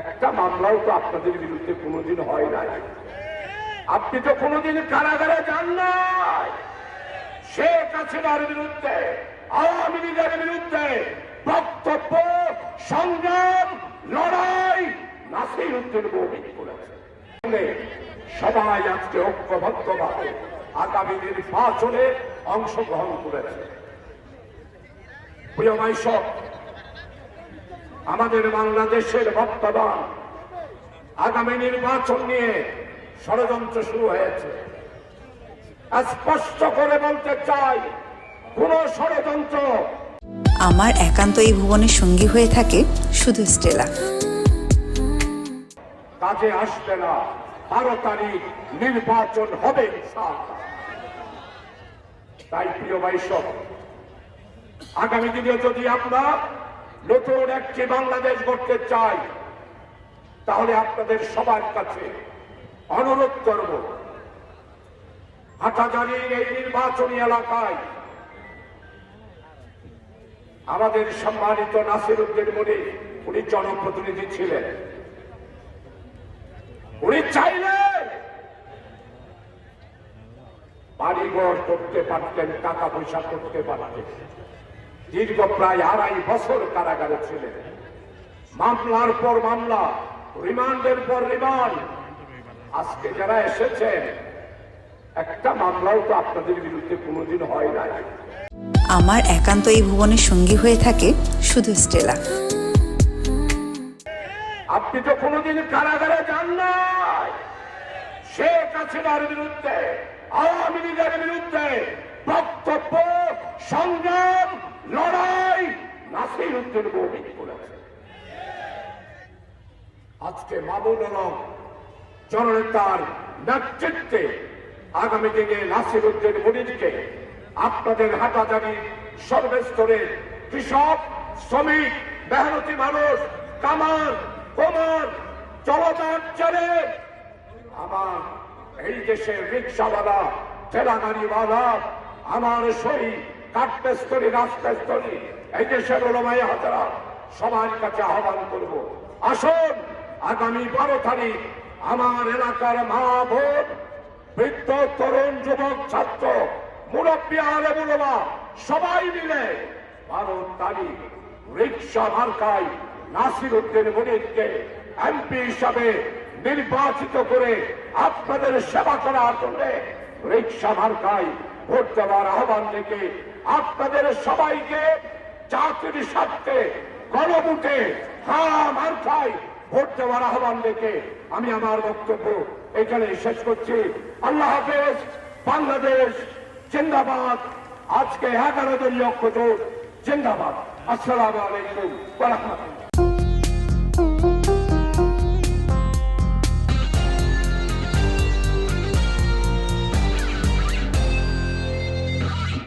একটা মামলাও তো আপনাদের বিরুদ্ধে কোনোদিন হয় নাই। আপনি তো কোনোদিন কারাগারে যান নাই। শেখ হাসিনার বিরুদ্ধে, আওয়ামী লীগের বিরুদ্ধে বক্তব্য, সংগ্রাম, লড়াই নাসির উদ্দিন ভৌমিক করেছে। সবাই আজকে ঐক্যবদ্ধভাবে আগামী নির্বাচনে অংশগ্রহণ করেছে। প্রিয় ভাইসব, আমাদের বাংলাদেশের বর্তমান আগামী নির্বাচন নিয়ে ষড়যন্ত্র শুরু হয়েছে। স্পষ্ট করে বলতে চাই, কোন ষড়যন্ত্র আমার একান্ত এই ভুবনের সঙ্গী হয়ে থাকে শুধু স্টেলা। কাজে আসবে না। 12 তারিখ নির্বাচন হবে ইনশাআল্লাহ। তাই প্রিয় ভাইসব, আগামী দিনে যদি আমরা নতুন একটি বাংলাদেশ গড়তে চাই, তাহলে আপনাদের সবার কাছে অনুরোধ করব, হাটহাজারীর এই নির্বাচনী এলাকায় আমাদের সম্মানিত নাসির উদ্দিন মনির, উনি জনপ্রতিনিধি ছিলেন। উনি চাইলে বাড়িঘর করতে পারতেন, টাকা পয়সা করতে পারতেন। দীর্ঘ প্রায় 2.5 বছর কারাগারে ছিলেন। মামলার পর মামলা, রিমান্ডের পর রিমান্ড। আজকে যারা এসেছেন, একটা মামলাও তো আপনাদের বিরুদ্ধে কোনোদিন হয় নাই। আমার একান্ত এই ভুবনের সঙ্গী হয়ে থাকে শুধু স্টেলা। আপনি তো কোনোদিন কারাগারে যান নাই। শেখ হাসিনার বিরুদ্ধে, আওয়ামী লীগের বিরুদ্ধে বক্তব্য, সংগ্রাম, লড়াই নাসির উদ্দিন ভৌমিক করেছে। আজকে মামুনুল হক জননেতার নেতৃত্বে আগামী দিনে নাসির উদ্দিন মনিরকে আপনাদের হাটহাজারী সর্বস্তরের কৃষক, শ্রমিক, মেহনতি মানুষ, কামার, কোমর, জলযাত্রী, আমার এই দেশের রিক্সাওয়ালা, ঠেলাগাড়িওয়ালা, আমার শহীদ কাঠমিস্ত্রি, রাজমিস্ত্রি, এই দেশের ওলামায়ে হাজরাত সবার কাছে আহ্বান করব, আসুন আগামী 12 তারিখ আমার এলাকার মা বোন, বৃদ্ধ, তরুণ, যুবক, ছাত্র, মুরব্বী, আলেম ওলামা সবাই মিলে 12 তারিখ রিক্সা মার্কায় নাসির উদ্দিন মনিরকে এমপি হিসাবে নির্বাচিত করে আপনাদের সেবা করার জন্য রিক্সা মার্কায় ভোট দেওয়ার আহ্বান রেখে আপনাদের সবাইকে জাতির স্বার্থে গণভোটে মার্কায় ভোট দেওয়ার আহ্বান রেখে আমি আমার বক্তব্য এখানে শেষ করছি। আল্লাহ হাফেজ। বাংলাদেশ জিন্দাবাদ। আজকে 11 দলীয় ঐক্যজোট জিন্দাবাদ। আসসালামু আলাইকুম ওয়া রাহমাতুল্লাহ।